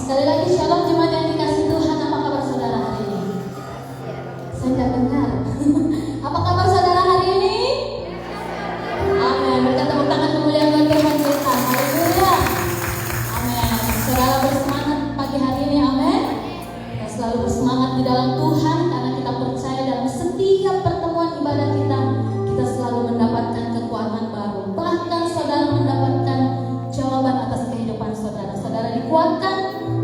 Sekali lagi shalom jemaat yang dikasih Tuhan. Apa kabar saudara hari ini? Saya tidak dengar. Apa kabar saudara hari ini? Amin. Berikan tepuk tangan kemuliaan bagi Tuhan kita. Haleluya. Amin. Saudara bersemangat pagi hari ini. Amin. Kita selalu bersemangat di dalam Tuhan karena kita percaya dalam setiap pertemuan ibadah kita selalu mendapatkan kekuatan baru. Bahkan saudara mendapatkan jawaban atas kehidupan saudara. Saudara dikuatkan,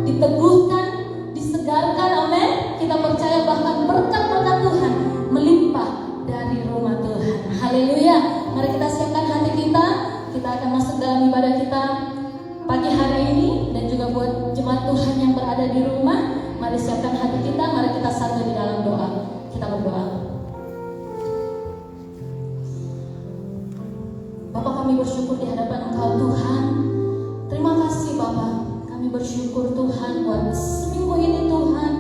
diteguhkan, disegarkan. Amin. Kita percaya bahkan berkat-berkat Tuhan melimpah dari rumah Tuhan. Haleluya. Mari kita siapkan hati kita. Kita akan masuk dalam ibadah kita pagi hari ini. Dan juga buat jemaat Tuhan yang berada di rumah, mari siapkan hati kita. Mari kita satu di dalam doa. Kita berdoa. Bapa, kami bersyukur di hadapan Engkau Tuhan. Terima kasih Bapa. Kami bersyukur Tuhan buat seminggu ini Tuhan,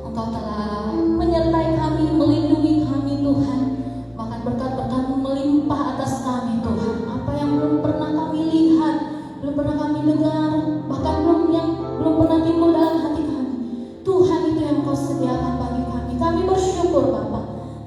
Engkau telah menyertai kami, melindungi kami Tuhan. Bahkan berkat-berkat-Mu melimpah atas kami Tuhan. Apa yang belum pernah kami lihat, belum pernah kami dengar, bahkan belum pernah timbul dalam hati kami, Tuhan itu yang Engkau sediakan bagi kami. Kami bersyukur Bapa.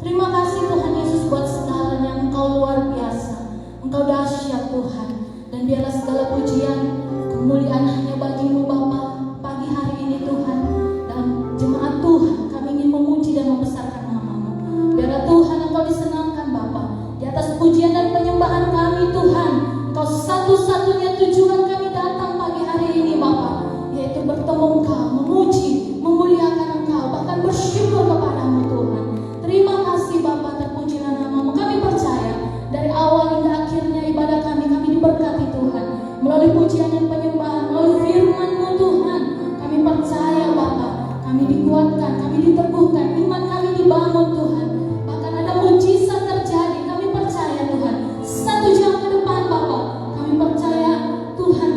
Terima kasih Tuhan Yesus buat segalanya. Engkau luar biasa, Engkau dahsyat Tuhan. Dan biarlah segala pujian, kemuliaan hanya bagi-Mu Bapa pagi hari ini Tuhan. Dalam jemaat Tuhan kami ingin memuji dan membesarkan nama-Mu. Biarlah Tuhan Engkau disenangkan Bapa. Di atas pujian dan penyembahan kami Tuhan, Engkau satu-satunya tujuan kami datang pagi hari ini Bapa, yaitu bertemu Engkau, memuji, memuliakan Engkau, bahkan bersyukur kepada-Mu Tuhan. Terima kasih Bapa, terpujilah nama-Mu. Kami percaya dari awal hingga akhirnya ibadah kami diberkati Tuhan. Melalui pujian dan penyembahan, melalui firman-Mu Tuhan, kami percaya Bapa, kami dikuatkan, kami diteguhkan, iman kami dibangun Tuhan. Bahkan ada mujizat terjadi, kami percaya Tuhan. 1 jam ke depan Bapa, kami percaya Tuhan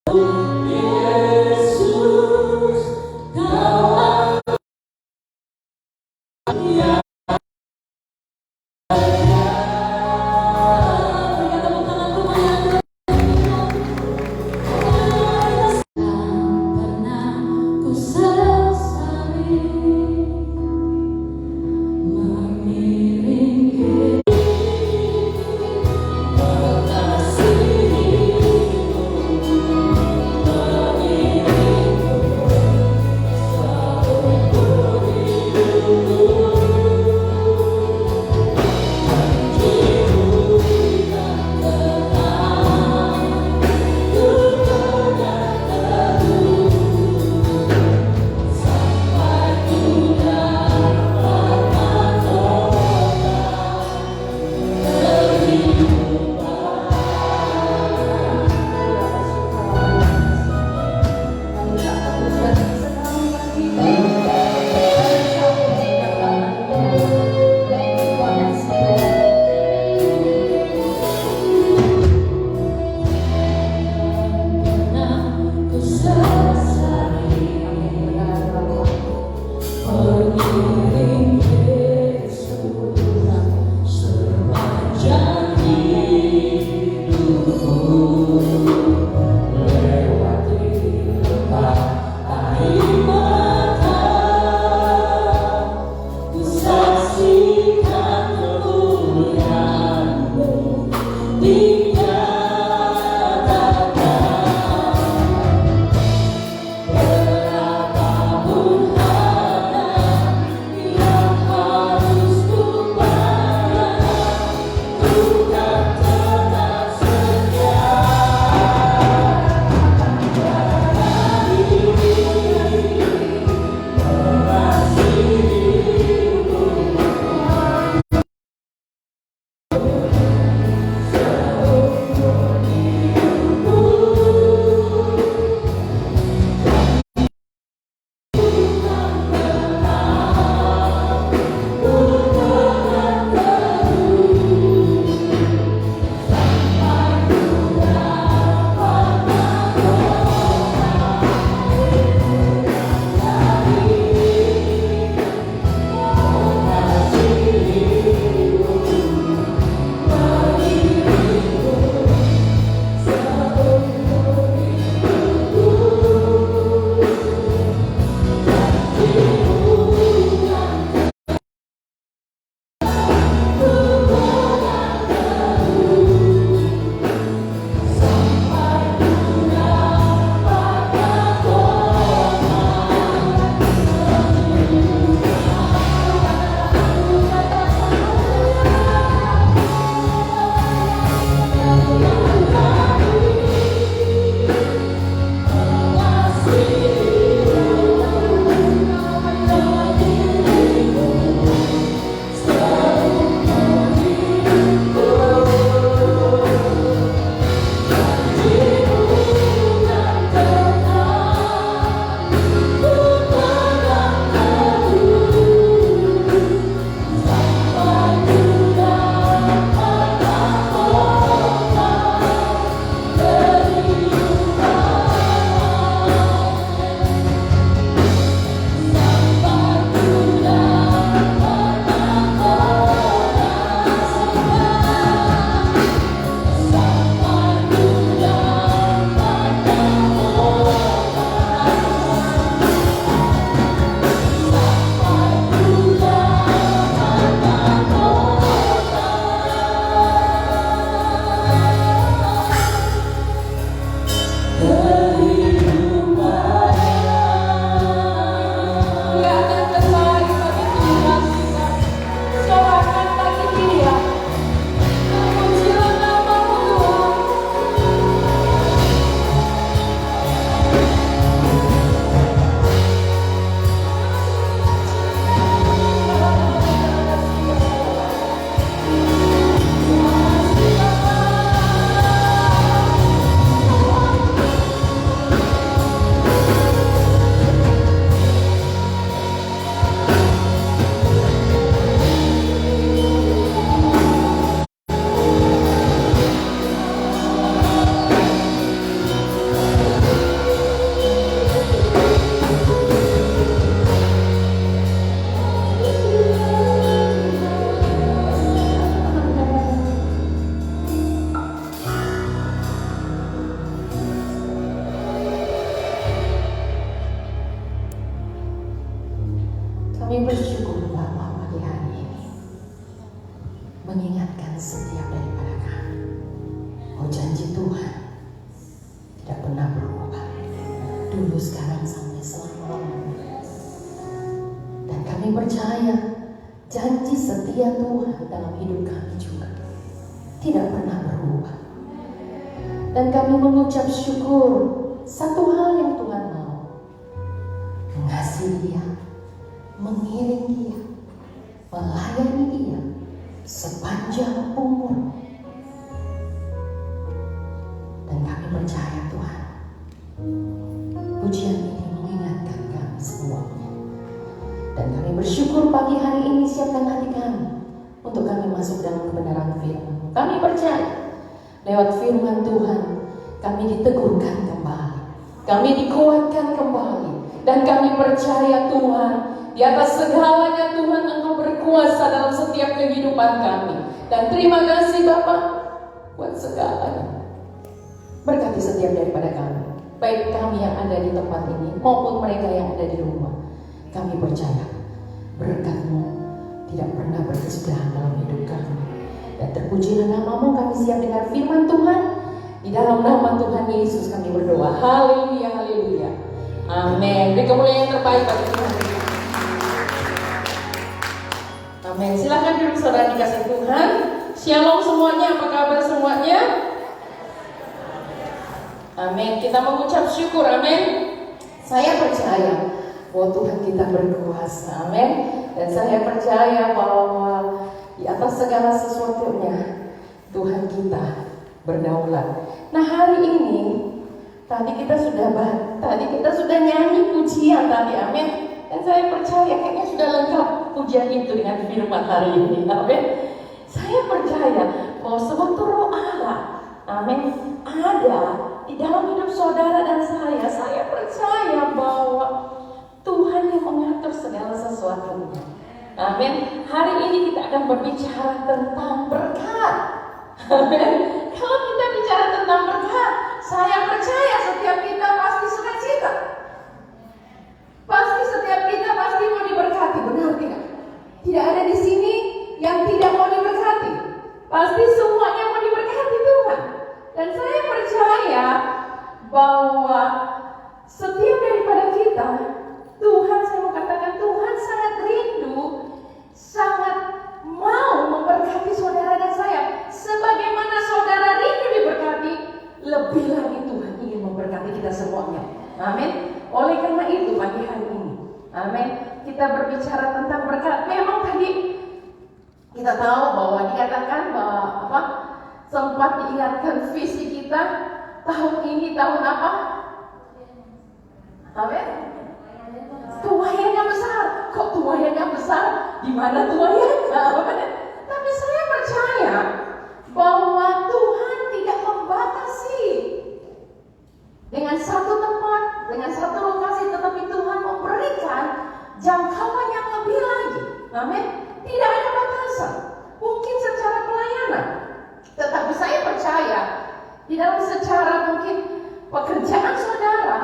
Yesus, Kau yang berikan tepuk tangan kepada pernah ku sesali mengiring dulu, sekarang, sampai selama-lamanya. Dan kami percaya janji setia Tuhan dalam hidup kami juga tidak pernah berubah. Dan kami mengucap syukur, satu hal yang Tuhan mau, mengasihi Dia, mengiring Dia, melayani Dia sepanjang umur. Dan kami percaya Tuhan, pujian ini mengingatkan kami semuanya. Dan kami bersyukur pagi hari ini siapkan hati kami untuk kami masuk dalam kebenaran firman. Kami percaya lewat firman Tuhan kami diteguhkan kembali, kami dikuatkan kembali, dan kami percaya Tuhan, di atas segalanya Tuhan Engkau berkuasa dalam setiap kehidupan kami. Dan terima kasih Bapak buat segalanya. Berkati setiap daripada kami, baik kami yang ada di tempat ini maupun mereka yang ada di rumah. Kami percaya berkat-Mu tidak pernah berkesudahan dalam hidup kami. Dan terpujilah nama-Mu, kami siap dengar firman Tuhan. Di dalam nama Tuhan Yesus kami berdoa. Haleluya, haleluya. Amin. Beri kemuliaan yang terbaik bagi Tuhan. Amin. Silakan duduk saudara dikasih Tuhan. Shalom semuanya, apa kabar semuanya? Amin. Kita mengucap syukur. Amin. Saya percaya bahwa Tuhan kita berkuasa. Amin. Dan saya percaya bahwa di atas segala sesuatunya Tuhan kita berdaulat. Nah, hari ini tadi kita sudah nyanyi pujian tadi. Amin. Dan saya percaya kayaknya sudah lengkap pujian itu dengan firman hari ini. Amin. Saya percaya bahwa sewaktu Roh Allah, amin, ada di dalam hidup saudara dan saya percaya bahwa Tuhan yang mengatur segala sesuatunya. Amin. Hari ini kita akan berbicara tentang berkat. Amin. Kalau kita bicara tentang berkat, saya percaya setiap kita pasti sukacita. Pasti setiap kita pasti mau diberkati, benar tidak? Tidak ada di sini yang tidak mau diberkati. Pasti semuanya mau diberkati Tuhan. Dan saya percaya bahwa setiap daripada kita, Tuhan, saya mau katakan Tuhan sangat rindu, sangat mau memberkati saudara dan saya. Sebagaimana saudara rindu diberkati, lebih lagi Tuhan ingin memberkati kita semuanya. Amin. Oleh karena itu pagi hari ini, amin, kita berbicara tentang berkat. Memang tadi kita tahu bahwa dikatakan bahwa sempat diingatkan visi kita tahun ini tahun apa? Amin. Tuayannya besar. Kok tuayannya besar? Di mana tuayannya? Tapi saya percaya bahwa Tuhan tidak membatasi dengan satu tempat, dengan satu lokasi, tetapi Tuhan memberikan jangkauan yang lebih lagi. Amin. Tidak ada batasan. Mungkin secara pelayanan, tetapi saya percaya di dalam secara mungkin pekerjaan saudara,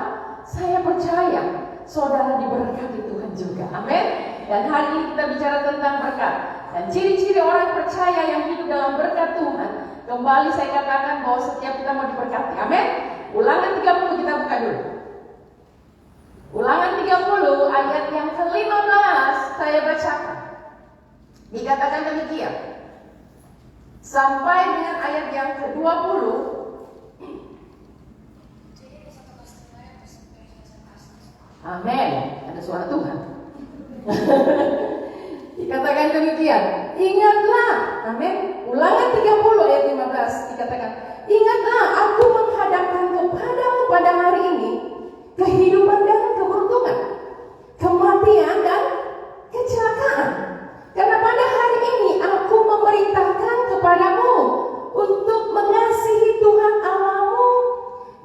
saya percaya saudara diberkati Tuhan juga. Amin. Dan hari ini kita bicara tentang berkat. Dan ciri-ciri orang percaya yang hidup dalam berkat Tuhan. Kembali saya katakan bahwa setiap kita mau diberkati. Amin. Ulangan 30 kita buka dulu. Ulangan 30 ayat yang ke-15 saya bacakan. Dikatakan demikian. Sampai dengan ayat yang ke-20. Amin. Ada suara Tuhan. Dikatakan demikian. Ingatlah. Amin. Ulangan 30 ayat 15 dikatakan, ingatlah aku menghadapkan kepadamu pada hari ini kehidupan dan keberuntungan, kematian dan kecelakaan. Karena pada hari ini aku memerintahkan kepadamu untuk mengasihi Tuhan Allahmu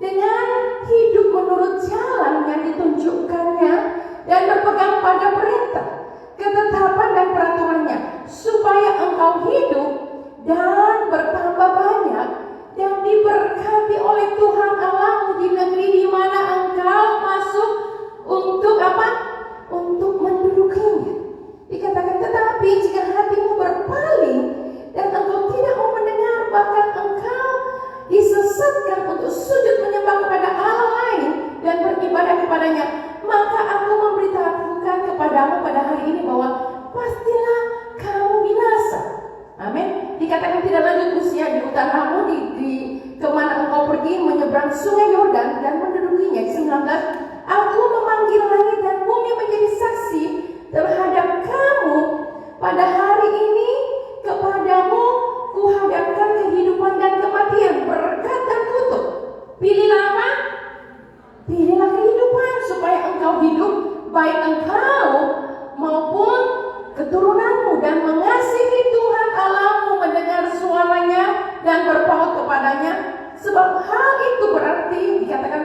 dengan hidup menurut jalan yang ditunjukkannya dan berpegang pada perintah, ketetapan dan peraturannya, supaya engkau hidup dan bertambah banyak dan diberkati oleh Tuhan Allahmu di negeri di mana engkau masuk kepadanya, maka aku memberitahukan kepadamu pada hari ini bahwa pastilah kamu binasa. Amin. Dikatakan tidak lanjut usia di utaramu, di kemana engkau pergi menyeberang sungai Yordan dan mendudukinya. 19, aku memanggil langit dan bumi menjadi saksi terhadap kamu pada hari ini. Kepadamu kuhadapkan kehidupan dan kematian, berkat dan kutuk. Pilihlah apa? Pilihlah kehidupan supaya engkau hidup, baik engkau maupun keturunanmu, dan mengasihi Tuhan Allahmu, mendengar suaranya dan berpaut kepadanya. Sebab hal itu berarti dikatakan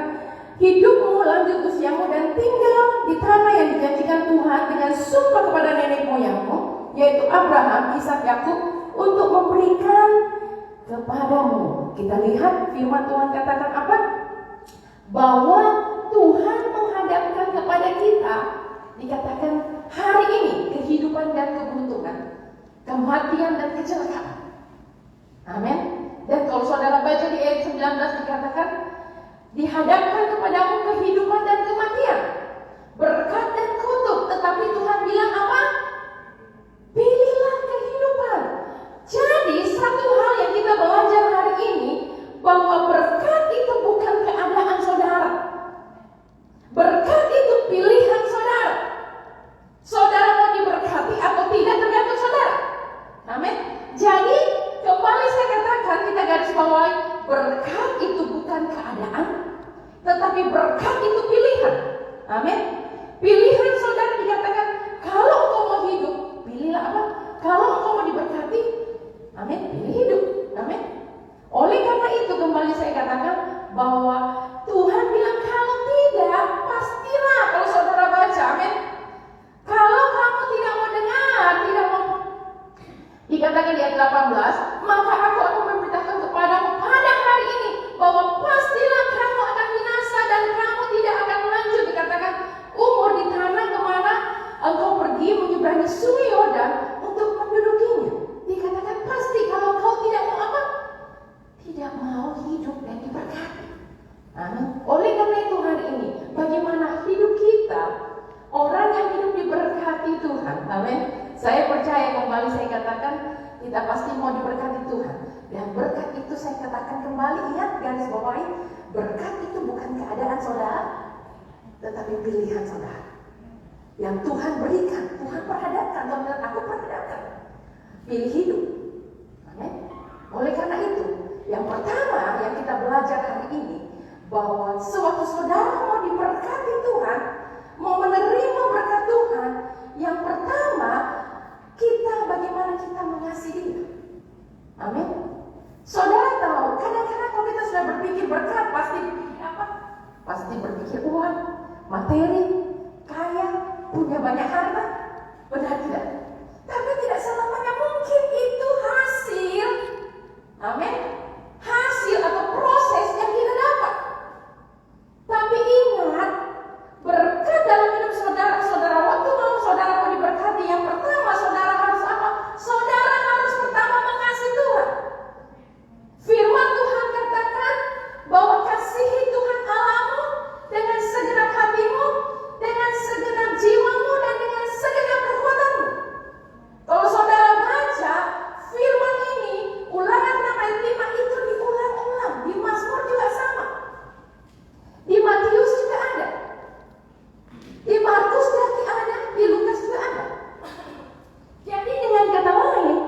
hidupmu, lanjut usiamu, dan tinggal di tanah yang dijanjikan Tuhan dengan sumpah kepada nenek moyangmu, yaitu Abraham, Ishak, Yakub, untuk memberikan kepadamu. Kita lihat firman Tuhan katakan apa? Bahwa Tuhan menghadapkan kepada kita, dikatakan hari ini, kehidupan dan keberuntungan, kematian dan kecelakaan. Amin. Dan kalau saudara baca di ayat 19 dikatakan, dihadapkan kepadamu kehidupan dan kematian, berkat dan kutuk. Tetapi Tuhan bilang apa? Pilihlah kehidupan. Jadi satu hal yang kita belajar hari ini, bahwa berkat itu bukan keadaan saudara. Berkat itu pilihan saudara. Saudara mau diberkati atau tidak tergantung saudara. Amin. Jadi kembali saya katakan, kita garis bawahi, berkat itu bukan keadaan, tetapi berkat itu pilihan. Amin. Pilihan saudara dikatakan, kalau engkau mau hidup, pilihlah apa? Kalau engkau mau diberkati, amin, pilih hidup. Amin. Oleh karena itu kembali saya katakan bahwa Tuhan bilang kalau tidak, pastilah, kalau saudara baca, amin. Kalau kamu tidak mau dengar, tidak mau, dikatakan di ayat 18, maka aku akan memberitakan kepadamu pada hari ini bahwa pastilah kamu akan binasa dan kamu tidak akan lanjut, dikatakan umur di tanah kemana engkau pergi menyeberangi sungai Yordan untuk mendudukinya. Dikatakan pasti kalau kau tidak mau apa? Tidak mau hidup dan diberkati. Amin. Oleh karena itu hari ini, bagaimana hidup kita, orang yang hidup diberkati Tuhan. Amin. Saya percaya, kembali saya katakan, kita pasti mau diberkati Tuhan. Dan berkat itu saya katakan kembali, ingat garis bawahi, berkat itu bukan keadaan saudara, tetapi pilihan saudara. Yang Tuhan berikan, Tuhan perhadapkan, dan aku perhadapkan. Pilih hidup. Amin. Oleh karena itu, yang pertama yang kita belajar hari ini, bahwa sewaktu saudara mau diberkati Tuhan, mau menerima berkat Tuhan, yang pertama kita bagaimana kita mengasihi Dia. Amin. Saudara tahu, kadang-kadang kalau kita sudah berpikir berkat, pasti berpikir apa? Pasti berpikir uang, materi, kaya, punya banyak harta. Benar tidak? Tapi tidak selamanya mungkin itu hasil. Amin. Hasil atau proses yang kita dapat. Tapi ingat, berkat dalam hidup saudara, waktu saudara mau diberkati, yang pertama saudara harus apa? Saudara harus pertama mengasihi Tuhan. Firman Tuhan katakan bahwa kasihi Tuhan Allahmu dengan segenap hatimu, dengan segenap jiwamu, dan dengan segenap kekuatanmu. Kalau saudara baca firman ini, Ulangan 6 ayat 5 itu diulang-ulang. Di Mazmur juga sama. Di Matius juga ada. Di Markus berarti ada, di Lukas juga ada. Jadi dengan kata lain,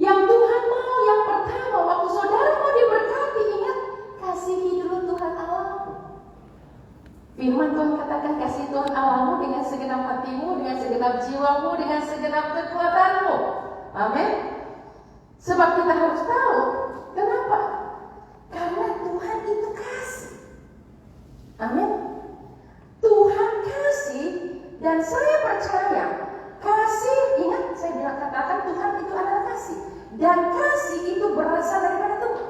yang Tuhan mau yang pertama, waktu saudara mau diberkati, ingat, kasihi dulu Tuhan Allahmu. Firman Tuhan katakan, kasih Tuhan Allahmu dengan segenap hatimu, dengan segenap jiwamu, dengan segenap kekuatanmu. Amin. Sebab kita harus tahu, kenapa? Karena Tuhan itu kasih. Amin. Tuhan kasih, dan saya percaya kasih, ingat saya bilang katakan Tuhan itu adalah kasih, dan kasih itu berasal daripada Tuhan.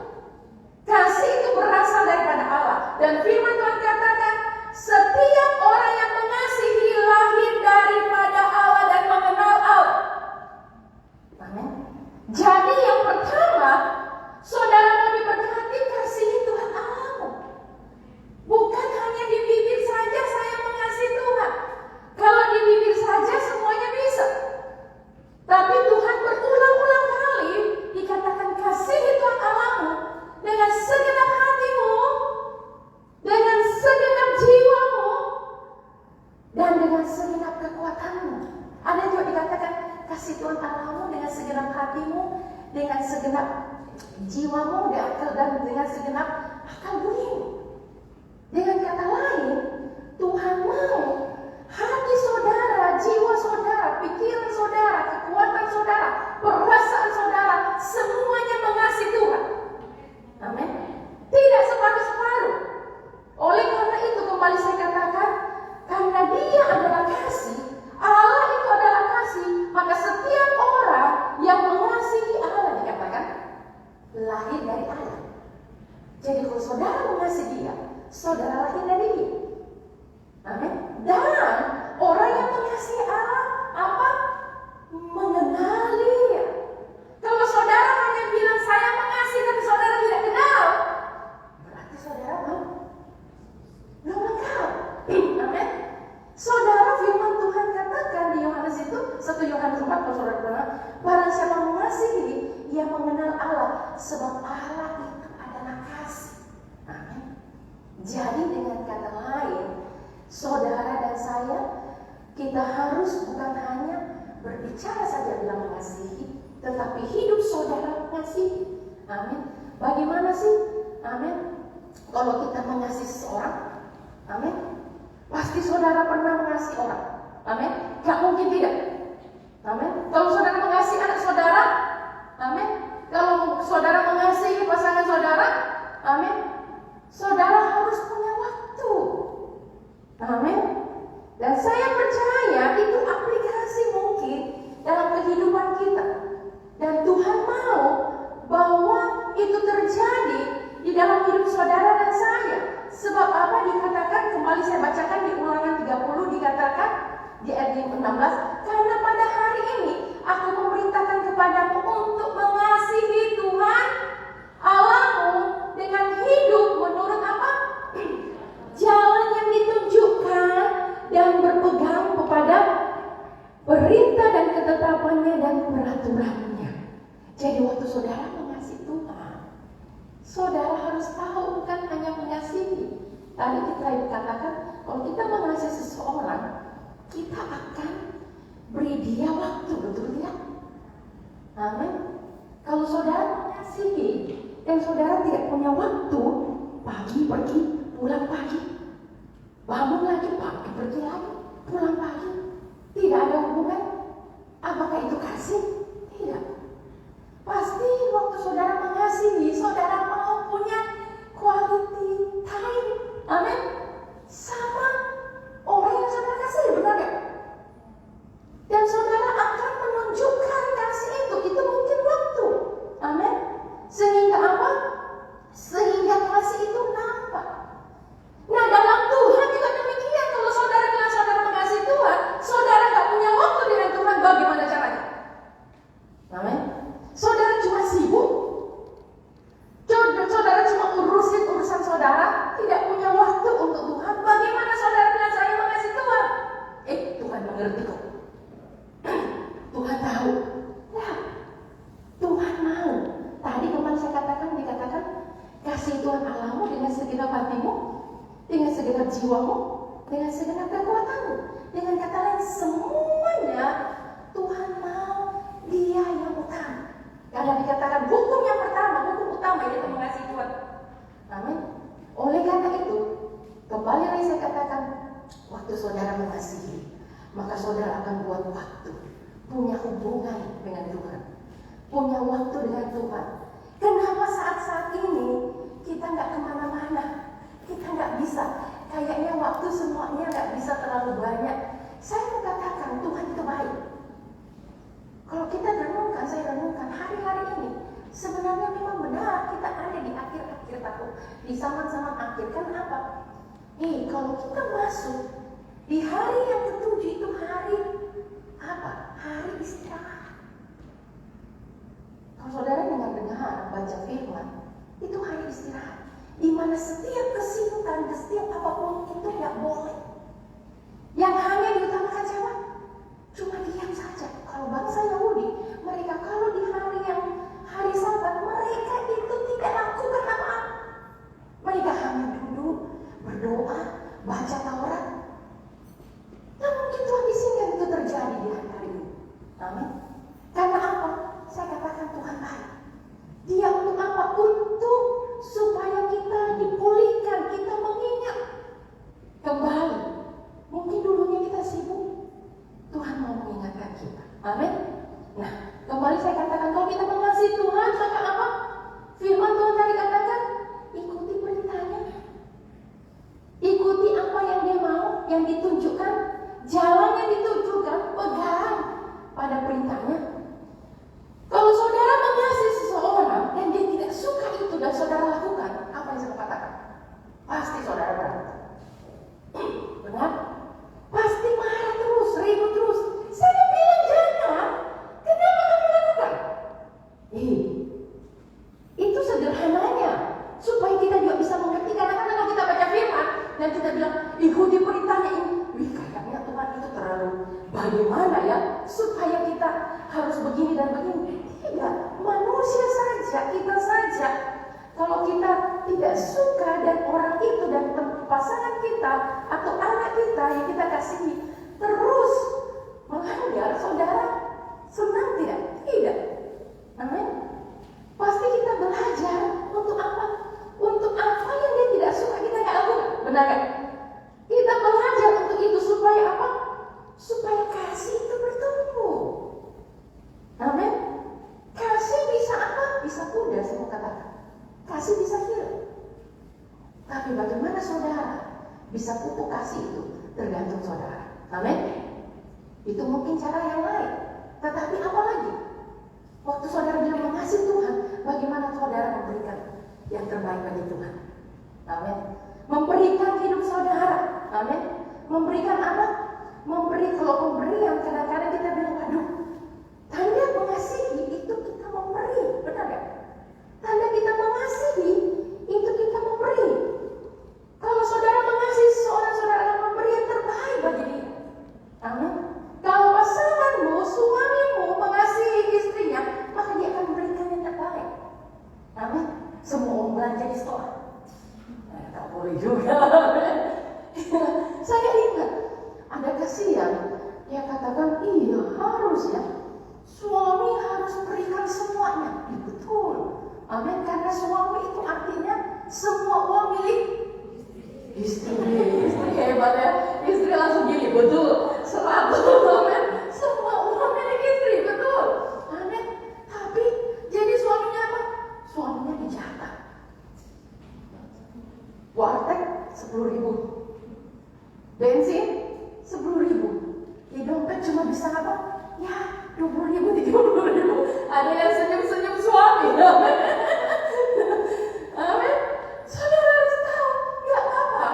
Kasih itu berasal daripada Allah. Dan firman Tuhan katakan, setiap orang yang mengasihi lahir daripada Allah dan mengenal Allah. Amin. Jadi yang pertama, saudara mau diberkati, kasihi Tuhan Allahmu. Bukan hanya di bibir saja saya hatimu, dengan segenap jiwamu, dan dengan segenap akal budimu. Dengan kata lain, Tuhan mau hati saudara, jiwa saudara, pikiran saudara, kekuatan saudara, perasaan saudara, semuanya mengasihi Tuhan. Amin. Tidak separuh-separuh. Oleh karena itu kembali saya katakan, karena Dia adalah kasih, Allah itu adalah kasih, maka setiap orang yang mengasihi Allah dikatakan lahir dari Allah. Jadi kalau saudara mengasihi Dia, saudara lahir dari Dia. Amin. Dan orang yang mengasihi Allah apa? Mengenali Dia. Kalau saudara hanya bilang saya mengasihi tapi saudara tidak kenal, berarti saudara belum lengkap. Amin. Saudara, firman Tuhan katakan di Yohanes itu 1 Yohanes 4 kalau saudara kenal, barang siapa mengasihi, ia mengenal Allah, sebab Allah itu adalah kasih. Amin. Jadi dengan kata lain, saudara dan saya, kita harus bukan hanya berbicara saja bilang mengasihi, tetapi hidup saudara mengasihi. Amin. Bagaimana sih? Amin. Kalau kita mengasihi seseorang, amin, pasti saudara pernah mengasihi orang. Amin. Gak mungkin tidak. Amin. Kalau saudara mengasihi anak saudara, amin. Kalau saudara mengasihi pasangan saudara, amin, saudara harus punya waktu. Amin. Dan saya percaya itu aplikasi mungkin dalam kehidupan kita. Dan Tuhan mau bahwa itu terjadi di dalam hidup saudara dan saya. Sebab apa dikatakan, kembali saya bacakan di Ulangan 30, dikatakan di ayat 16, karena pada hari ini aku memerintahkan kepadamu untuk mengasihi Tuhan Allahmu dengan hidup menurut apa? Jalan yang ditunjukkan dan berpegang kepada perintah dan ketetapannya dan peraturannya. Jadi waktu saudara mengasihi Tuhan, saudara harus tahu bukan hanya mengasihi. Tadi kita katakan, kalau kita mengasihi seseorang, kita akan beri dia waktu, betul tidak? Amin. Kalau saudara mengasihi dan saudara tidak punya waktu, pagi pergi, pulang pagi, bangun lagi pagi, pergi lagi, pulang pagi, tidak ada hubungan, apakah itu kasih? Tidak. Pasti waktu saudara mengasihi, saudara mau punya quality time, amin, sama orang yang saudara kasih, benar gak? Dan saudara akan menunjukkan kasih itu mungkin waktu, amin. Sehingga apa? Sehingga kasih itu nampak. Nah, dalam Tuhan juga demikian. Kalau saudara bilang saudara mengasihi Tuhan, saudara gak punya waktu dengan Tuhan, bagaimana caranya? Amin. Saudara cuma sibuk, saudara cuma urusin urusan saudara, tidak punya waktu untuk Tuhan. Bagaimana saudara bilang saya mengasihi Tuhan? Tuhan mengerti kok. Tuhan tahu. Nah, Tuhan mau. Tadi kemarin saya katakan, dikatakan kasih Tuhan Allahmu dengan segenap hatimu, dengan segenap jiwamu, dengan segenap kekuatanmu. Dengan kata lain, semuanya Tuhan mau Dia yang utama. Karena dikatakan hukum yang pertama, hukum utama yaitu mengasihi Tuhan. Amin. Oleh karena itu, kembali lagi saya katakan, waktu saudara mengasihi, maka saudara akan buat waktu, punya hubungan dengan Tuhan, punya waktu dengan Tuhan. Kenapa saat-saat ini kita nggak kemana-mana, kita nggak bisa, kayaknya waktu semuanya nggak bisa terlalu banyak. Saya mau katakan Tuhan itu baik. Kalau kita renungkan, saya renungkan hari-hari ini, sebenarnya memang benar kita ada di akhir-akhir tahun, di zaman-zaman akhir. Kenapa? Kalau kita masuk di hari yang ketujuh itu hari apa? Hari istirahat. Kalau saudara dengar baca firman, itu hari istirahat, di mana setiap kesibukan, setiap apapun itu nggak boleh. Yang hanya diutamakan siapa? Cuma diam saja. Kalau bangsa Yahudi, mereka kalau di hari Sabat, mereka itu tidak lakukan apa-apa. Mereka hanya duduk, berdoa, baca Taurat. Nah, mungkin Tuhan izinkan itu terjadi di hari ini. Amin. Karena apa? Saya katakan kembali. Mungkin dulunya kita sibuk, Tuhan mau mengingatkan kita. Amin. Nah, kembali saya katakan, kalau kita mengasihi Tuhan, maka apa? Firman Tuhan tadi katakan, ikuti perintahnya. Ikuti apa yang Dia mau, yang ditunjukkan, jalan yang ditunjukkan, pegang pada perintahnya. Kalau saudara mengasihi seseorang dan dia tidak suka itu dan saudara lakukan, apa yang saya katakan? Pasti saudara berantem. Benar? Pasti marah terus, ribut terus. Saya bilang jangan. Kenapa kamu lakukan? Itu sederhananya, supaya kita juga bisa mengerti. Kadang-kadang kalau kita baca firman dan kita bilang ikuti perintahnya ini, kayaknya Tuhan itu terlalu bagaimana ya, supaya kita harus begini dan begini. Tidak, manusia saja, kita saja. Kalau kita tidak suka dan orang itu dan pasangan kita atau anak kita yang kita kasihi terus melanggar, saudara senang tidak? Tidak. Amin. Pasti kita belajar untuk apa? Untuk apa yang dia tidak suka kita nggak lakukan. Benar kan? Kita belajar untuk itu supaya apa? Supaya kasih itu bertumbuh. Amin. Kasih bisa apa? Bisa pudar, saya mau katakan. Kasih bisa hilang. Tapi bagaimana saudara bisa pupuk kasih itu? Tergantung saudara. Amin. Itu mungkin cara yang lain. Tetapi apa lagi? Waktu saudara bilang mengasihi Tuhan, bagaimana saudara memberikan yang terbaik bagi Tuhan? Amin. Memberikan hidup saudara. Amin. Memberikan apa? Memberi, kalau pemberian kadang-kadang kita bilang, aduh, tanda mengasihi itu kita memberi. Benar gak? Tanda kita mengasihi itu kita memberi. Kalau saudara mengasihi seseorang, saudara akan memberi yang terbaik bagi dia. Amin. Kalau pasanganmu, suamimu mengasihi istrinya, maka dia akan memberikan yang terbaik. Amin. Semua orang belanja di sekolah. Tak boleh juga. Saya ingat ada kasihan, dia katakan, iya harus ya, suami harus berikan semuanya. Betul. Amin. Karena suami itu artinya semua uang milik istri. Istri hebat ya. Istri langsung gini, betul. 100. Amin. Semua uang milik istri, betul. Amin. Tapi jadi suaminya apa? Suaminya dijatah. Warteg 10.000, bensin 10.000. Di dompet cuma bisa apa? Ya 20.000, 30.000. Ada yang senyum-senyum suami. Amin. Saudara harus tahu, nggak apa-apa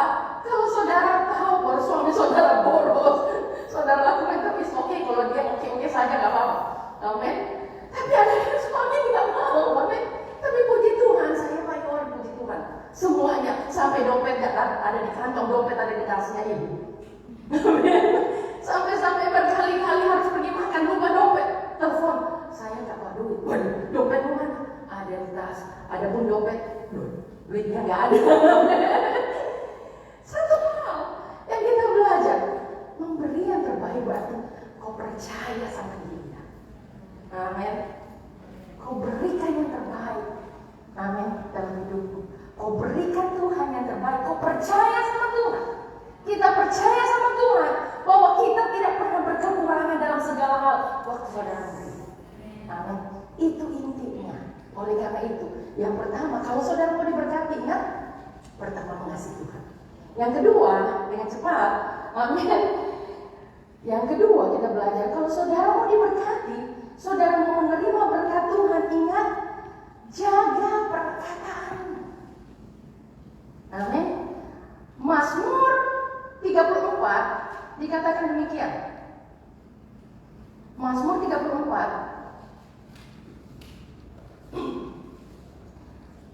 kalau saudara tahu bahwa suami saudara boros, saudara lakukan tapi oke, kalau dia oke saja nggak apa-apa. Amin. Tapi ada yang suami tidak mau. Amin. Tapi puji Tuhan, saya pakai orang puji Tuhan. Semuanya sampai dompet ada di kantong, dompet ada di tasnya ibu. Amin. Sampai berkali-kali harus pergi makan, lupa dompet. Telepon, saya nggak bawa duit. Waduh, dompet mana? Ada di tas. Ada pun dompet, duitnya nggak ada. Satu hal yang kita belajar, memberi yang terbaik berarti kau percaya sama dia. Amin. Kau berikan yang terbaik. Amin. Dalam hidupmu, kau berikan Tuhan yang terbaik. Kau percaya sama Tuhan. Kita percaya sama Tuhan bahwa kita tidak pernah berkekurangan dalam segala hal waktu saudara beri. Amin. Itu intinya. Oleh karena itu, yang pertama, kalau saudara mau diberkati, ingat, pertama mengasihi Tuhan. Yang kedua, dengan cepat, amin. Yang kedua, kita belajar, kalau saudara mau diberkati, saudara mau menerima berkat Tuhan, ingat, jaga perkataan. Amin. Mazmur 34 dikatakan demikian. Mazmur 34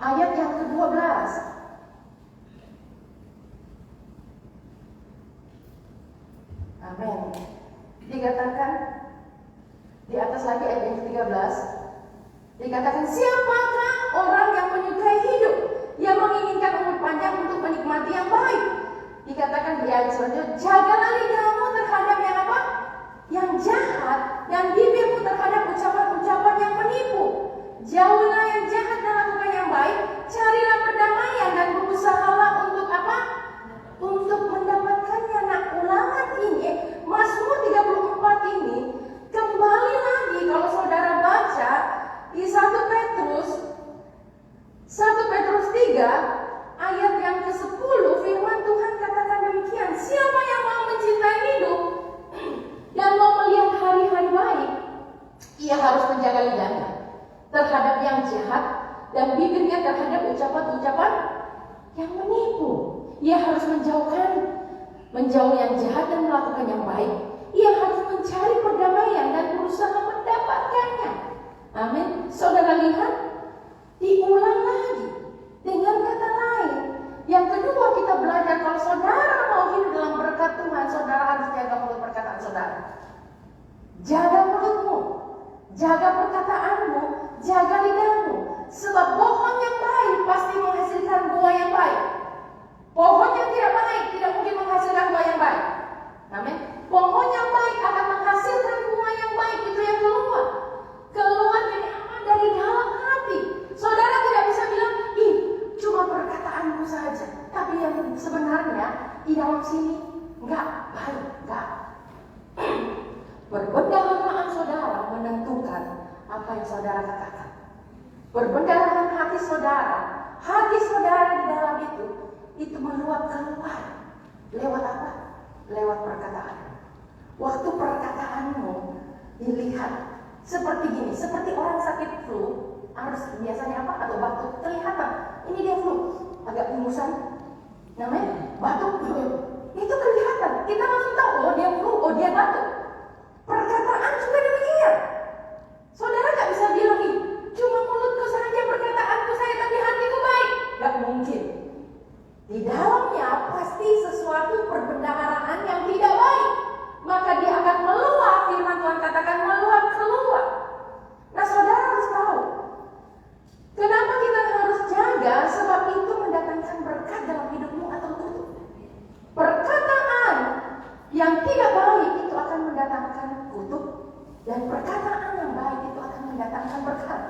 ayat yang ke-12. Amin. Dikatakan di atas lagi ayat yang ke-13, dikatakan, siapakah orang yang menyukai hidup, yang menginginkan umur panjang untuk menikmati yang baik. Dikatakan di ayat selanjutnya, jagalah lidahmu terhadap yang apa? Yang jahat, dan bibirmu terhadap ucapan-ucapan yang menipu. Jauhlah yang jahat dan lakukan yang baik. Carilah perdamaian dan berusahalah untuk apa? Untuk mendapat menjauh yang jahat dan melakukan yang baik. Ia harus mencari perdamaian dan berusaha mendapatkannya. Amin. Saudara lihat, diulang lagi dengan kata lain. Yang kedua, kita belajar kalau saudara mau hidup dalam berkat Tuhan, saudara harus jaga mulut perkataan saudara. Jaga mulutmu, jaga perkataanmu, jaga lidahmu. Sebab pohon yang baik pasti menghasilkan buah yang baik. Pohon yang tidak baik tidak mungkin menghasilkan buah yang baik. Amin. Pohon yang baik akan menghasilkan buah yang baik. Itu yang keluar. Keluar dari apa? Dari dalam hati. Saudara tidak bisa bilang, ih, cuma perkataanmu saja. Tapi yang sebenarnya di dalam sini enggak baik, enggak. Perbendaharaan saudara menentukan apa yang saudara katakan. Perbendaharaan hati saudara di dalam itu meluap keluar. Lewat apa? Lewat perkataan. Waktu perkataanmu dilihat seperti gini, seperti orang sakit flu, harus biasanya apa? Atau batuk, kelihatan. Ini dia flu, agak ingusan, namanya batuk. Itu kelihatan. Kita langsung tahu, oh dia flu, oh dia batuk. Perkataan juga demikian. Saudara gak bisa bilang, ih, cuma mulutku saja, perkataanku saja, tapi hatiku baik. Gak mungkin. Di dalamnya pasti sesuatu perbendaharaan yang tidak baik. Maka dia akan meluap, firman Tuhan katakan meluap keluar. Nah saudara harus tahu, kenapa kita harus jaga, sebab itu mendatangkan berkat dalam hidupmu atau tutup. Perkataan yang tidak baik itu akan mendatangkan kutuk, dan perkataan yang baik itu akan mendatangkan berkat.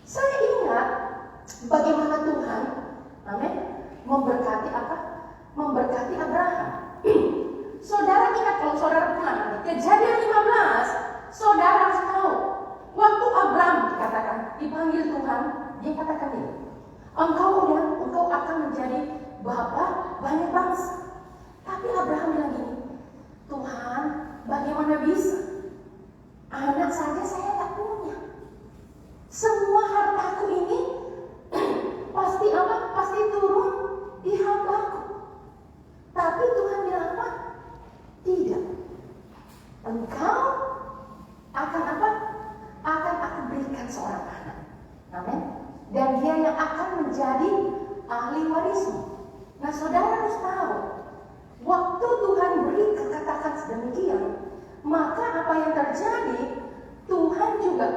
Saya ingat bagaimana Tuhan, amin, memberkati apa? Memberkati Abraham. Saudara ingat kalau saudara pulang, Kejadian 15, saudara harus tahu. Waktu Abraham dikatakan, dipanggil Tuhan, dia katakan ini, engkau akan menjadi bapa banyak bangsa. Tapi Abraham bilang gini, Tuhan, bagaimana bisa? Anak saja saya tak punya. Semua hartaku ini pasti apa? Pasti turun di hambaku. Tapi Tuhan bilang apa? Tidak. Engkau akan apa? Akan aku berikan seorang anak. Amin. Dan dia yang akan menjadi ahli warismu. Nah saudara harus tahu, waktu Tuhan beri katakan sedemikian, maka apa yang terjadi? Tuhan juga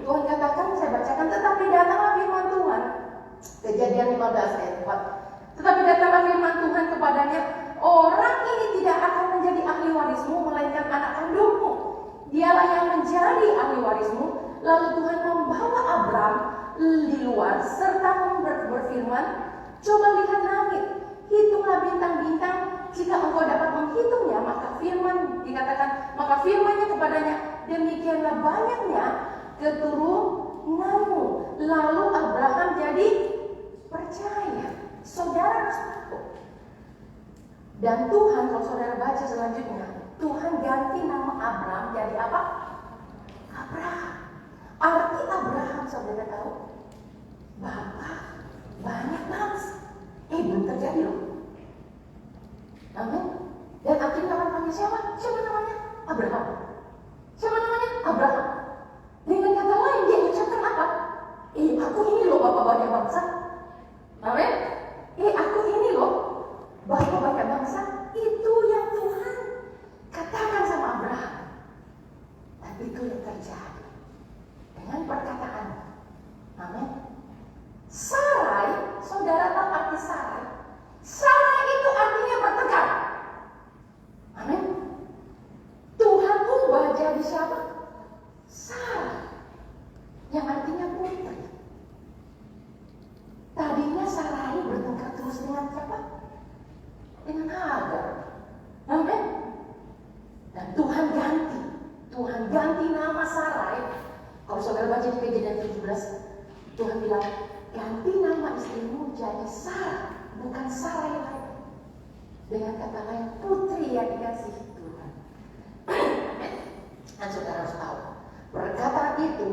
Tuhan katakan, saya bacakan, tetapi datanglah firman Tuhan, Kejadian 15 ayat 4. Tetapi datanglah firman Tuhan kepadanya, orang ini tidak akan menjadi ahli warismu, melainkan anak kandungmu. Dialah yang menjadi ahli warismu. Lalu Tuhan membawa Abraham di luar serta berfirman, coba lihat langit, hitunglah bintang-bintang, jika engkau dapat menghitungnya, maka firman-Nya kepadanya, demikianlah banyaknya keturunanmu. Lalu Abraham jadi percaya. Saudara harus tahu. Dan Tuhan, kalau saudara baca selanjutnya, Tuhan ganti nama Abraham jadi apa? Abraham. Arti Abraham saudara tahu? Bapa banyak bangsa. Belum terjadi loh. Amin. Dan akhirnya akan panggil siapa? Siapa namanya? Abraham. Siapa namanya? Abraham. Dengan kata lain dia ucapkan apa? Aku ini loh Bapa banyak bangsa. Amin. Aku ini loh Bapa banyak bangsa. Itu yang Tuhan katakan sama Abraham. Tapi itu yang terjadi dengan perkataan. Amin. Sarai, saudara tahu arti sarai? Sarai itu artinya bertegar. Amin. Tuhan ubah jadi siapa? Sarai, yang artinya putri. Tadinya Sarai bertengkar terus dengan siapa? Dengan Hagar. Amin. Dan Tuhan ganti nama Sarai. Kalau saudara baca di Kejadian 17, Tuhan bilang, ganti nama istrimu jadi Sarah, bukan Sarai lagi. Dengan kata lain, putri yang dikasih Tuhan. Dan saudara harus tahu, perkataan itu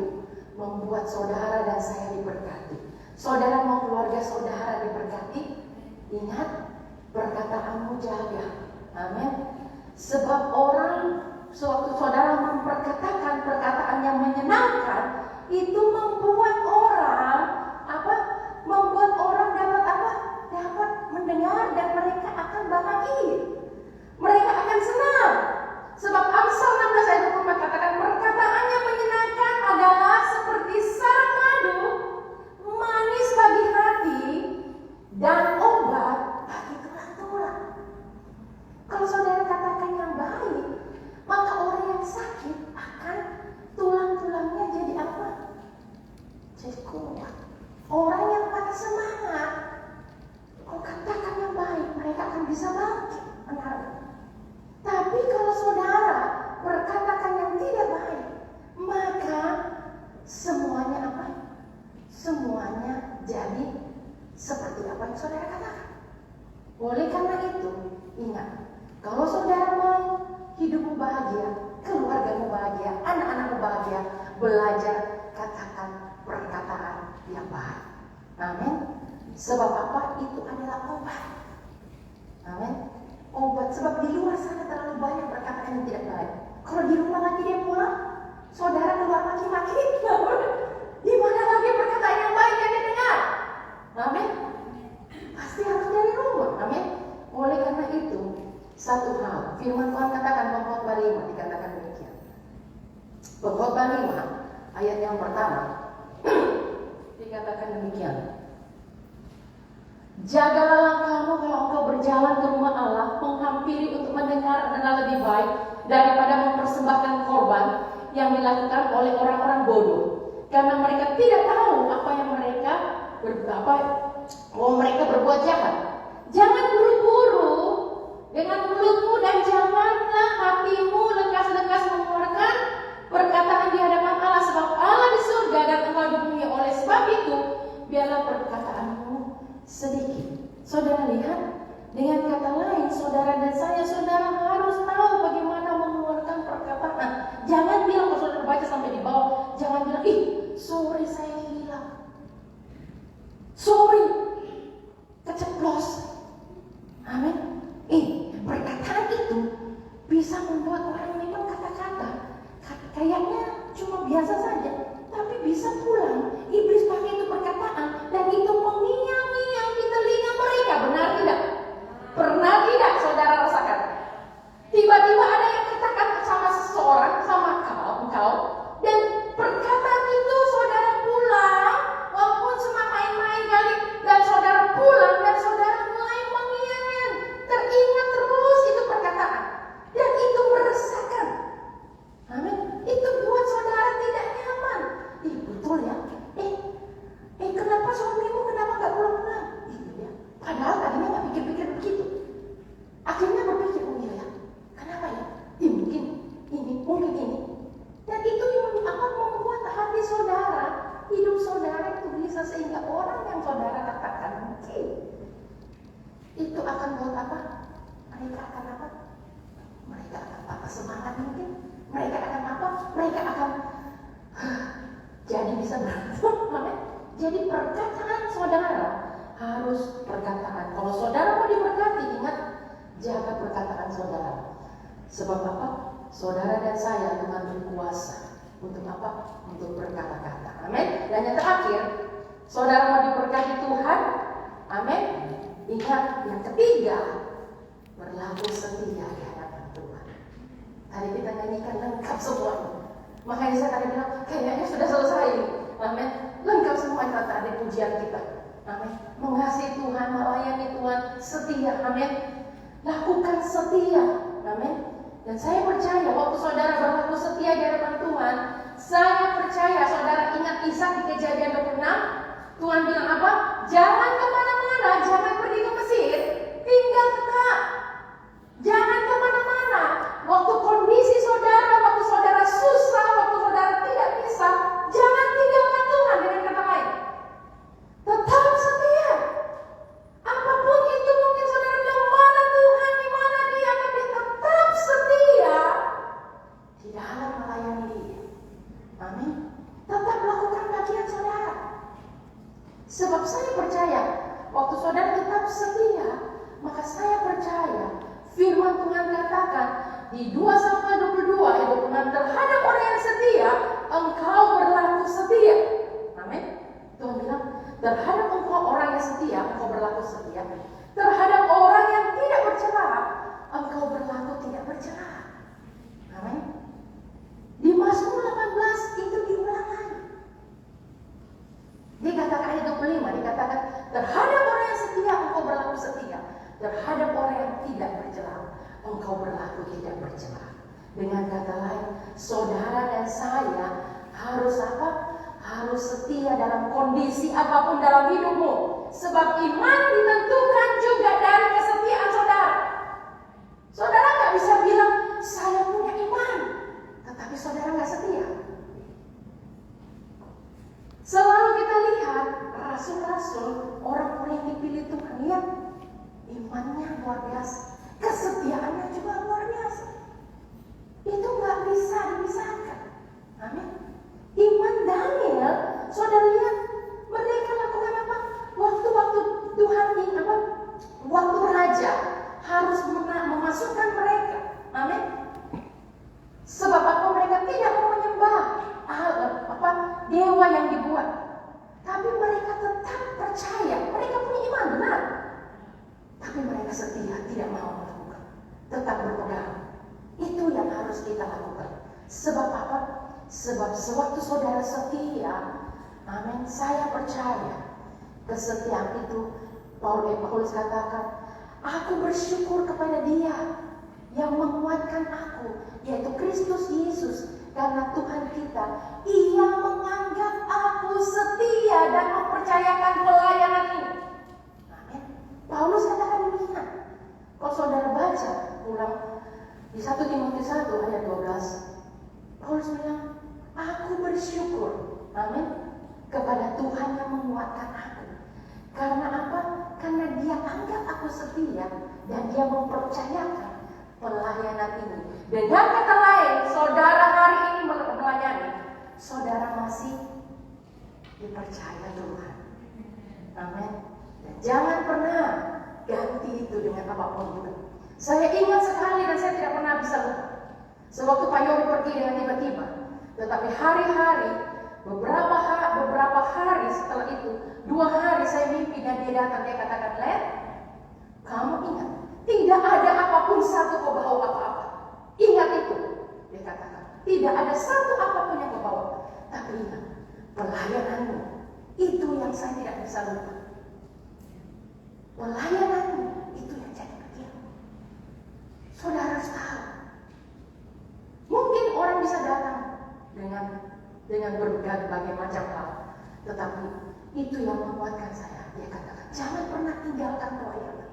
membuat saudara dan saya diberkati. Saudara mau keluarga saudara diberkati? Ingat, perkataanmu jaga. Amin. Sebab orang, sewaktu saudara memperkatakan perkataan yang menyenangkan, itu membuat orang apa? Membuat orang dapat apa? Dapat mendengar dan mereka akan bahagia. Mereka akan senang. Sebab Amsal 16 ayat 24 katakan perkataan yang menyenangkan adalah seperti sarang madu, manis bagi hati dan obat bagi tulang-tulang. Kalau saudara katakan yang baik, maka orang yang sakit akan tulang-tulangnya jadi apa? Jadi kuat. Orang yang patah semangat, kau katakan yang baik, mereka akan bisa bangkit. Tapi kalau saudara berkatakan yang tidak baik, maka semuanya apa? Semuanya jadi seperti apa yang saudara katakan. Oleh karena itu, ingat, kalau saudara mau hidupmu bahagia, keluargamu bahagia, anak-anakmu bahagia, belajar katakan perkataan yang baik. Amin. Sebab apa? Itu adalah obat. Amin. Obat. Sebab di luar sana terlalu banyak perkataan yang tidak baik. Kalau di rumah lagi dia pulang, saudara keluar maki-maki, di mana lagi perkataan yang baik yang dia dengar? Amin. Pasti harus dari rumah. Amin. Oleh karena itu, satu hal, firman Tuhan katakan Pengkhotbah 5 dikatakan demikian. Pengkhotbah 5 ayat yang pertama dikatakan demikian. Jagalah langkahmu kalau engkau berjalan ke rumah Allah, menghampiri untuk mendengar adalah lebih baik daripada mempersembahkan korban yang dilakukan oleh orang-orang bodoh, karena mereka tidak tahu apa yang mereka berbuat jahat. Jangan buru-buru dengan mulutmu dan janganlah hatimu lekas-lekas mengeluarkan perkataan di hadapan Allah, sebab Allah di surga dan engkau di bumi. Oleh sebab itu, biarlah perkataanmu sedikit. Saudara lihat, dengan kata lain, saudara dan saya, saudara harus tahu bagaimana mengeluarkan perkataan. Jangan bilang, kalau saudara baca sampai di bawah, jangan bilang, sorry saya hilang, sorry keceplos. Amin. Perkataan itu bisa membuat orang memang kata-kata kayaknya cuma biasa saja, tapi bisa pulang iblis pakai itu perkataan dan itu mengiang-ngiang di telinga mereka. Benar tidak? Pernah tidak saudara rasakan? Tiba-tiba ada yang katakan sama seseorang, sama engkau, dan perkataan itu saudara pulang, walaupun cuma main-main kali, dan saudara pulang dan saudara mulai mengiang-ngiang, teringat terus itu perkataan, dan itu meresahkan. Amin. Itu buat saudara tidak nyaman. Betul ya. Kenapa suamimu gak pulang-pulang? Itu ya. Padahal tadinya gak pikir-pikir begitu. Akhirnya berpikir, ya. Kenapa ya? Mungkin ini. Dan itu yang akan membuat hati saudara, hidup saudara itu bisa sehingga orang yang saudara katakan mungkin itu akan buat apa? Mereka akan apa? Mereka akan patah semangat mungkin. Mereka akan apa? Mereka akan jadi bisa berantem. Jadi perkataan saudara harus perkataan. Kalau saudara mau diberkati, ingat, jaga perkataan saudara. Sebab apa? Saudara dan saya Tuhan berkuasa untuk apa? Untuk berkata-kata. Amin. Dan yang terakhir, saudara mau diberkati Tuhan. Amin. Ingat, yang ketiga, berlaku setia di hadapan Tuhan. Tadi kita nyanyikan lengkap semuanya. Makanya saya tadi bilang, kayaknya sudah selesai. Amin. Lengkap semua yang tadi pujian kita. Amin. Mengasihi Tuhan, melayani Tuhan, setia. Amin. Lakukan setia. Amin. Dan saya percaya waktu saudara berlaku setia di hadapan Tuhan, saya percaya saudara ingat Ishak di Kejadian 26. Tuhan bilang apa? Jangan kemana-mana, jangan pergi ke Mesir, tinggal tetap. Jangan kemana-mana. Waktu kondisi saudara, waktu saudara susah, waktu saudara tidak bisa, jangan tinggalkan Tuhan. Dengan kata lain, tetap setia. Apapun itu, mungkin saudara bilang, mana Tuhan, di mana Dia, tapi tetap setia di dalam melayani Dia. Amin. Tetap lakukan bagian saudara. Sebab saya percaya, waktu saudara tetap setia, maka saya di 2 Samuel 22 ayat 26, terhadap orang yang setia, engkau berlaku setia. Amin. Tuhan bilang, terhadap engkau orang yang setia, engkau berlaku setia. Terhadap orang yang tidak bercela, engkau berlaku tidak bercela. Amin. Di Mazmur 18 itu diulang lagi. Dikatakan ayat 25, dikatakan terhadap orang yang setia engkau berlaku setia. Terhadap orang yang tidak bercela, engkau berlaku tidak bercela. Dengan kata lain, saudara dan saya harus apa? Harus setia dalam kondisi apapun dalam hidupmu. Sebab iman ditentukan juga dari kesetiaan saudara. Saudara gak bisa bilang, saya punya iman, tetapi saudara gak setia. Selalu kita lihat rasul-rasul, orang-orang yang dipilih Tuhan, lihat imannya luar biasa, kesetiaannya juga luar biasa. Itu gak bisa dipisahkan. Amin. Iman Daniel, saudara lihat mereka lakukan apa? Waktu-waktu Tuhan ini apa? Waktu raja harus memasukkan mereka. Amin. Sebab apa? Mereka tidak mau menyembah dewa yang dibuat, tapi mereka tetap percaya. Mereka punya iman benar, tapi mereka setia, tidak mau melakukan, tetap berpegang. Itu yang harus kita lakukan. Sebab apa? Sebab sewaktu saudara setia, amin, saya percaya kesetiaan itu. Paulus katakan, aku bersyukur kepada Dia yang menguatkan aku, yaitu Kristus Yesus. Karena Tuhan kita, Ia menganggap aku setia dan mempercayakan pelayanan ini. Amin. Paulus katakan demikian. Kalau saudara baca ulang di 1 Timotius 1 ayat 12, Paulus bilang, aku bersyukur, amin, kepada Tuhan yang menguatkan aku. Karena apa? Karena Dia anggap aku setia dan Dia mempercayakan pelayanan ini. Dengan kata lain, saudara hari ini melayani, saudara masih dipercaya Tuhan. Amin. Dan jangan pernah ganti itu dengan apapun juga. Saya ingat sekali dan saya tidak pernah bisa lupa. Sewaktu Pak Yori pergi dengan tiba-tiba, tetapi hari-hari, beberapa hari setelah itu, 2 hari saya mimpi dan dia datang, dia katakan, Len, kamu ingat, tidak ada apapun satu kau bawa apa-apa. Ingat itu, dia katakan, tidak ada satu apapun yang kau bawa. Tapi ingat, pelayananmu, itu yang saya tidak bisa lupa. Pelayananmu, itu yang jadi bagian. Saudara harus tahu. Mungkin orang bisa datang dengan berbagai macam hal, tetapi itu yang menguatkan saya. Dia katakan, jangan pernah tinggalkan pelayanan.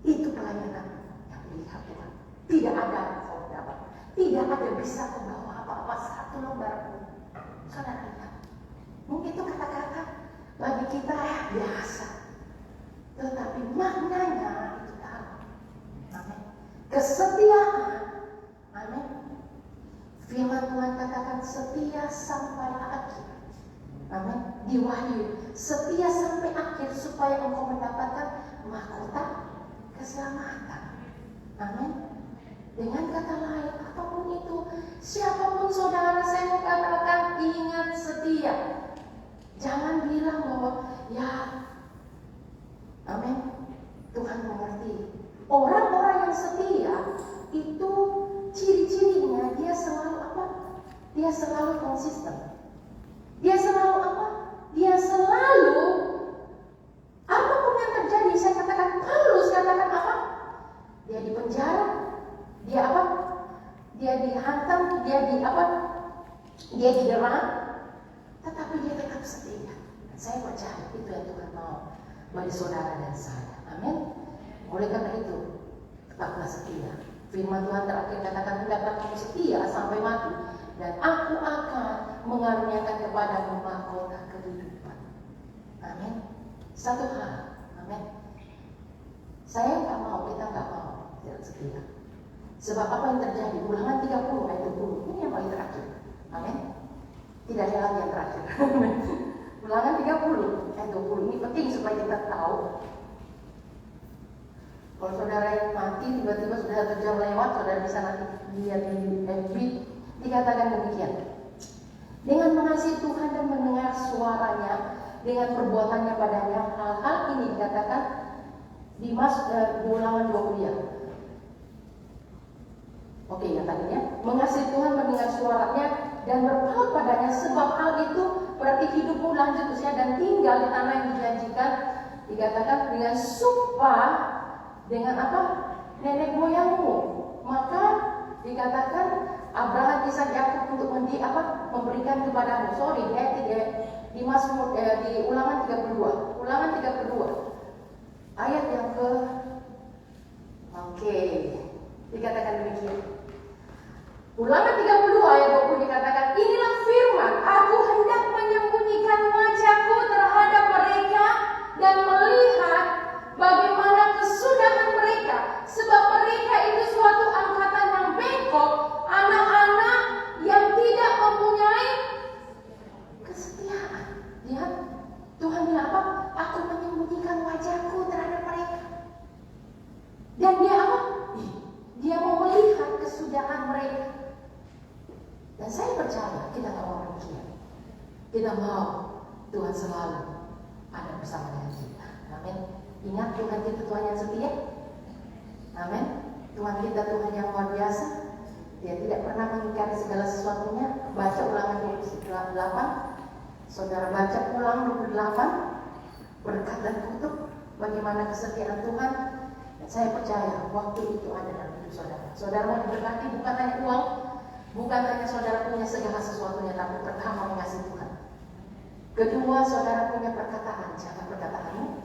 Itu pelayanan yang dilihat Tuhan. Tidak ada kau dapat, tidak ada bisa membawa apa-apa satu lembar pun. Saudara lihat, mungkin itu kata-kata bagi kita biasa, tetapi maknanya itu tahu. Amin. Kesetiaan. Amin. Firman Tuhan katakan setia sampai akhir. Amin. Di Wahyu, setia sampai akhir supaya engkau mendapatkan mahkota keselamatan. Amin. Dengan kata lain, apapun itu, siapapun saudara, saya mau katakan, ingat setia. Jangan bilang bahwa ya, amin, Tuhan mengerti. Orang-orang yang setia itu ciri-cirinya dia selalu apa? Dia selalu konsisten. Dia selalu apa? Dia selalu apapun yang terjadi, saya katakan, Paulus katakan apa? Dia di penjara, dia apa? Dia dihantam, dia di apa? Dia didera, tetapi dia tetap setia. Dan saya percaya itu yang Tuhan mau bagi saudara dan saya. Amin. Oleh karena itu, tetaplah setia. Firman Tuhan terakhir katakan, hendaklah kamu setia sampai mati, dan aku akan mengaruniakan kepadamu mahkota kehidupan. Amin. Satu hal, amin. Saya nggak mau, kita nggak mau tidak setia. Sebab apa yang terjadi? Ulangan 30 ayat 20. Ini yang paling terakhir. Amin. Tidak ada lagi yang terakhir. Ulangan 30 ayat 20. Ini penting supaya kita tahu Kalau saudara mati tiba-tiba sudah 1 jam lewat, saudara bisa nanti lihat di FB, dikatakan demikian. Dengan mengasihi Tuhan dan mendengar suaranya, dengan perbuatannya padanya, hal-hal ini dikatakan di Ulangan 20 ya. Oke ya tadi ya, mengasihi Tuhan, mendengar suaranya dan berpaut padanya, sebab hal itu berarti hidupmu lanjut usia dan tinggal di tanah yang dijanjikan. Dikatakan dengan sumpah dengan apa? Nenek moyangmu. Maka dikatakan Abraham, Ishak, Yakub untuk memberikan kepadamu. Sorry, di Mazmur di Ulangan 32. Ulangan 32. Ayat yang dikatakan demikian. Ulangan 30 ayat 20 dikatakan, inilah firman, aku hendak menyembunyikan wajahku terhadap mereka dan melihat bagaimana kesudahan mereka, sebab mereka itu suatu angkatan yang bengkok, anak-anak yang tidak mempunyai kesetiaan. Lihat, Tuhan bilang apa? Aku menyembunyikan wajahku terhadap mereka. Dan dia apa? Dia mau melihat kesudahan mereka. Dan saya percaya kita gak mau demikian. Kita mau Tuhan selalu ada bersama dengan kita. Amin. Ingat Tuhan kita Tuhan yang setia. Amin. Tuhan kita Tuhan yang luar biasa. Dia tidak pernah mengingkari segala sesuatunya. Baca Ulangan 28. Saudara baca Ulangan 28. Berkat dan kutuk bagaimana kesetiaan Tuhan. Dan saya percaya waktu itu ada dalam hidup saudara. Saudara mau diberkati bukan hanya uang, bukan hanya saudara punya segala sesuatunya, tapi pertama mengasihi Tuhan. Kedua, saudara punya perkataan, jaga perkataanmu.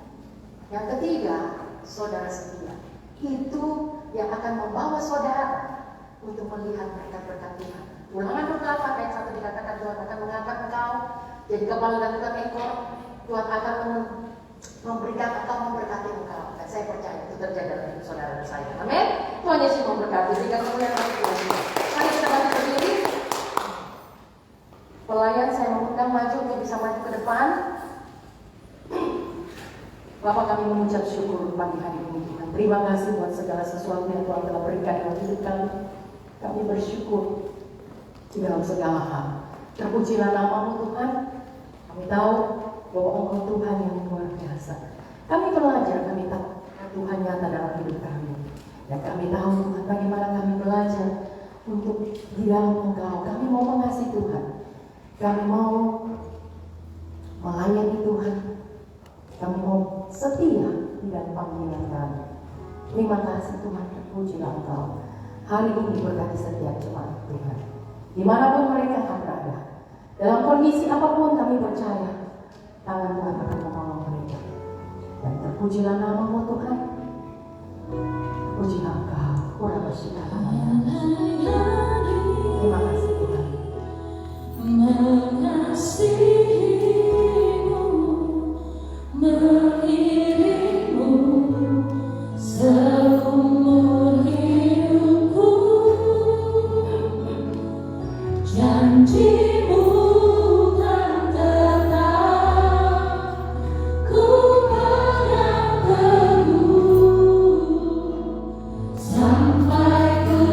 Yang ketiga, saudara setia. Itu yang akan membawa saudara untuk melihat berkat-berkat Tuhan. Ulangan 28 ayat 1 dikatakan Tuhan akan mengangkat engkau jadi kepala dan bukan ekor. Tuhan akan memberikan engkau, memberkati engkau. Dan saya percaya itu terjadi dalam hidup saudara dan saya. Amin. Tuhan Yesus memberkati. Berikan kemuliaan bagi Tuhan. Mari kita bangkit berdiri. Pelayan saya mengundang maju untuk bisa maju ke depan. Bapak, kami mengucap syukur pagi hari ini Tuhan. Terima kasih buat segala sesuatu yang Tuhan telah berikan dalam hidup kami. Kami bersyukur di dalam segala hal. Terpujilah nama-Mu Tuhan. Kami tahu bahwa Engkau Tuhan yang luar biasa. Kami belajar, kami tahu Tuhan nyata dalam hidup kami. Dan kami tahu Tuhan bagaimana kami belajar untuk di dalam Engkau. Kami mau mengasihi Tuhan. Kami mau melayani Tuhan. Kami mau setia di dalam panggilan kami. Terima kasih Tuhan, terpujilah Engkau. Hari ini berkati setiap jemaat Tuhan. Dimanapun mereka akan berada, dalam kondisi apapun kami percaya tangan Tuhan akan menolong mereka. Dan terpujilah nama-Mu Tuhan. Terpujilah Engkau. Kurang bersyukur. Terima kasih Tuhan. Mengasihimu, mengiringmu seumur hidupku. Janjimu kan tetap, ku pegang teguh sampai ku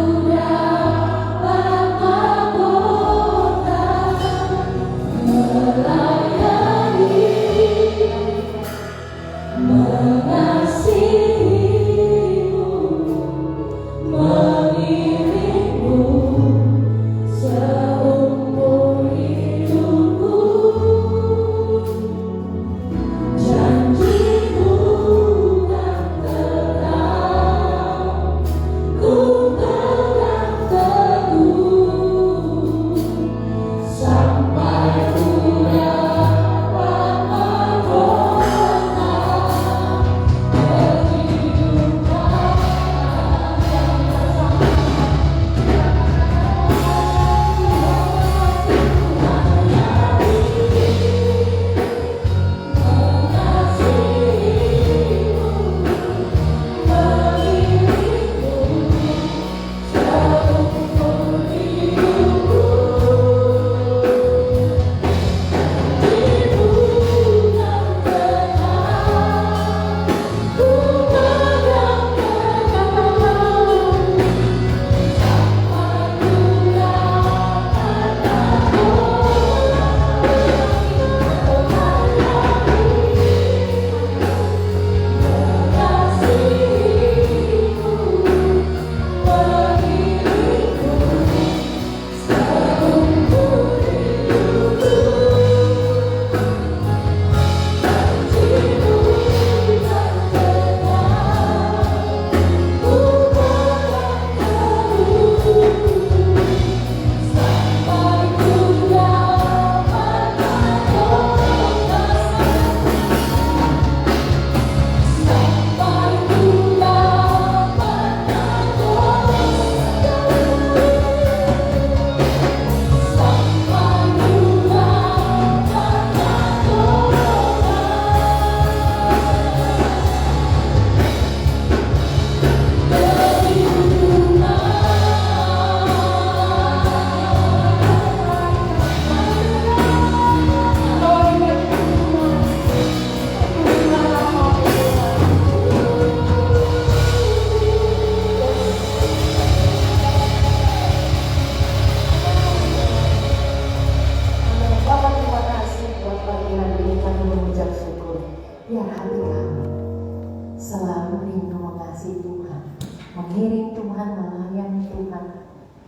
mengiring Tuhan, melayani Tuhan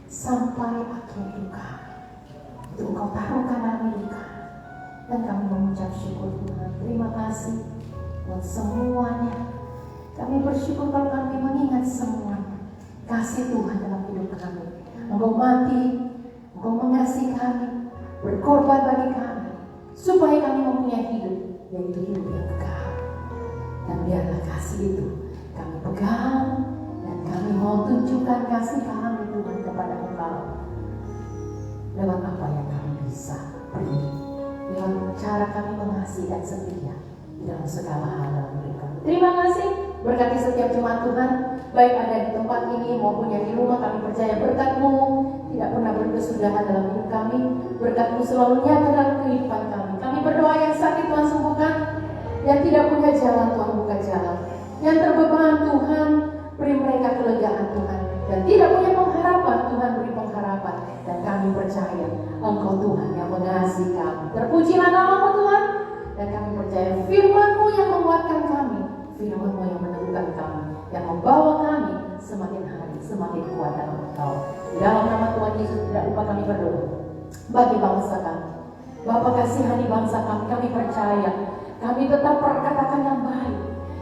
sampai akhir duka. Itu Engkau taruhkan kami duka. Dan kami mengucap syukur Tuhan. Terima kasih buat semuanya. Kami bersyukur kalau kami mengingat semuanya kasih Tuhan dalam hidup kami. Engkau mati, Engkau mengasihi kami, berkorban bagi kami, supaya kami mempunyai hidup, yaitu hidup yang kekal. Dan biarlah kasih itu kami pegang, dan kami mau tunjukkan kasih kami Tuhan kepada Engkau lewat apa yang kami bisa beri, lewat cara kami mengasihi dan setia dalam segala hal dalam hidup kami. Terima kasih, berkati setiap jemaat Tuhan, baik ada di tempat ini maupun yang di rumah. Kami percaya berkat-Mu tidak pernah berkesudahan dalam hidup kami. Berkat-Mu selalu nyata dalam kehidupan kami. Kami berdoa yang sakit Tuhan sembuhkan, yang tidak punya jalan Tuhan buka jalan, yang terbeban Tuhan beri mereka kelegaan Tuhan, dan tidak punya pengharapan Tuhan beri pengharapan. Dan kami percaya Engkau Tuhan yang mengasihi kami. Terpujilah nama-Mu Tuhan. Dan kami percaya firman-Mu yang menguatkan kami, firman-Mu yang meneguhkan kami, yang membawa kami semakin hari semakin kuat dalam Engkau. Di dalam nama Tuhan Yesus tidak lupa kami berdoa bagi bangsa kami. Bapa kasihani bangsa kami. Kami percaya kami tetap perkatakan yang baik.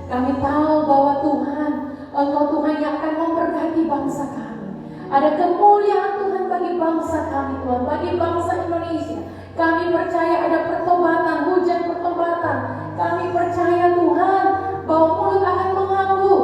Kami tahu bahwa Tuhan, Engkau Tuhan yang akan memberkati bangsa kami. Ada kemuliaan Tuhan bagi bangsa kami Tuhan, bagi bangsa Indonesia. Kami percaya ada pertobatan, hujan pertobatan. Kami percaya Tuhan bahwa mulut akan mengaku,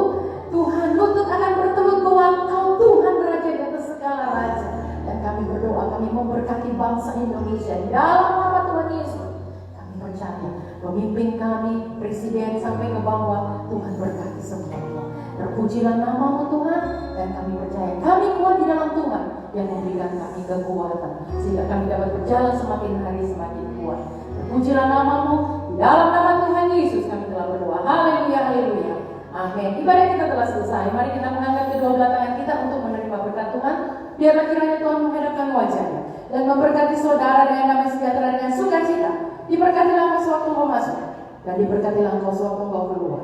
Tuhan lutut akan bertelut bahwa Engkau Tuhan Raja di atas segala raja. Dan kami berdoa, kami memberkati bangsa Indonesia di dalam nama Tuhan Yesus. Kami percaya pemimpin kami, presiden sampai ke bawah, Tuhan berkati semuanya. Terpujilah nama-Mu Tuhan, dan kami percaya kami kuat di dalam Tuhan yang memberikan kami kekuatan, sehingga kami dapat berjalan semakin hari semakin kuat. Terpujilah nama-Mu, di dalam nama Tuhan Yesus kami telah berdoa. Haleluya, haleluya. Amin. Ibadah kita telah selesai. Mari kita mengangkat kedua belah tangan kita untuk menerima berkat Tuhan. Biarlah kiranya Tuhan menghadapkan wajahnya dan memberkati saudara dengan damai sejahtera dengan sukacita. Diberkatilah engkau sewaktu engkau masuk, dan diberkatilah engkau sewaktu engkau keluar.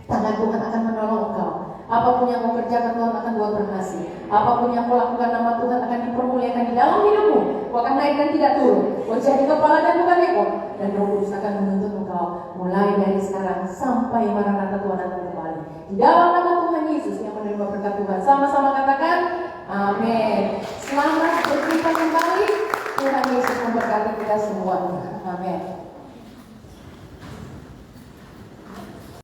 Tangan Tuhan akan menolong engkau. Apapun yang kau kerjakan Tuhan akan buat berhasil. Apapun yang kau lakukan nama Tuhan akan dipermuliakan di dalam hidupmu. Kau akan naik dan tidak turun. Kau jadi kepala dan bukan ekor. Dan Roh Kudus akan menuntun engkau mulai dari sekarang sampai Maranatha Tuhan datang kembali. Di dalam nama Tuhan Yesus yang menerima berkat Tuhan sama-sama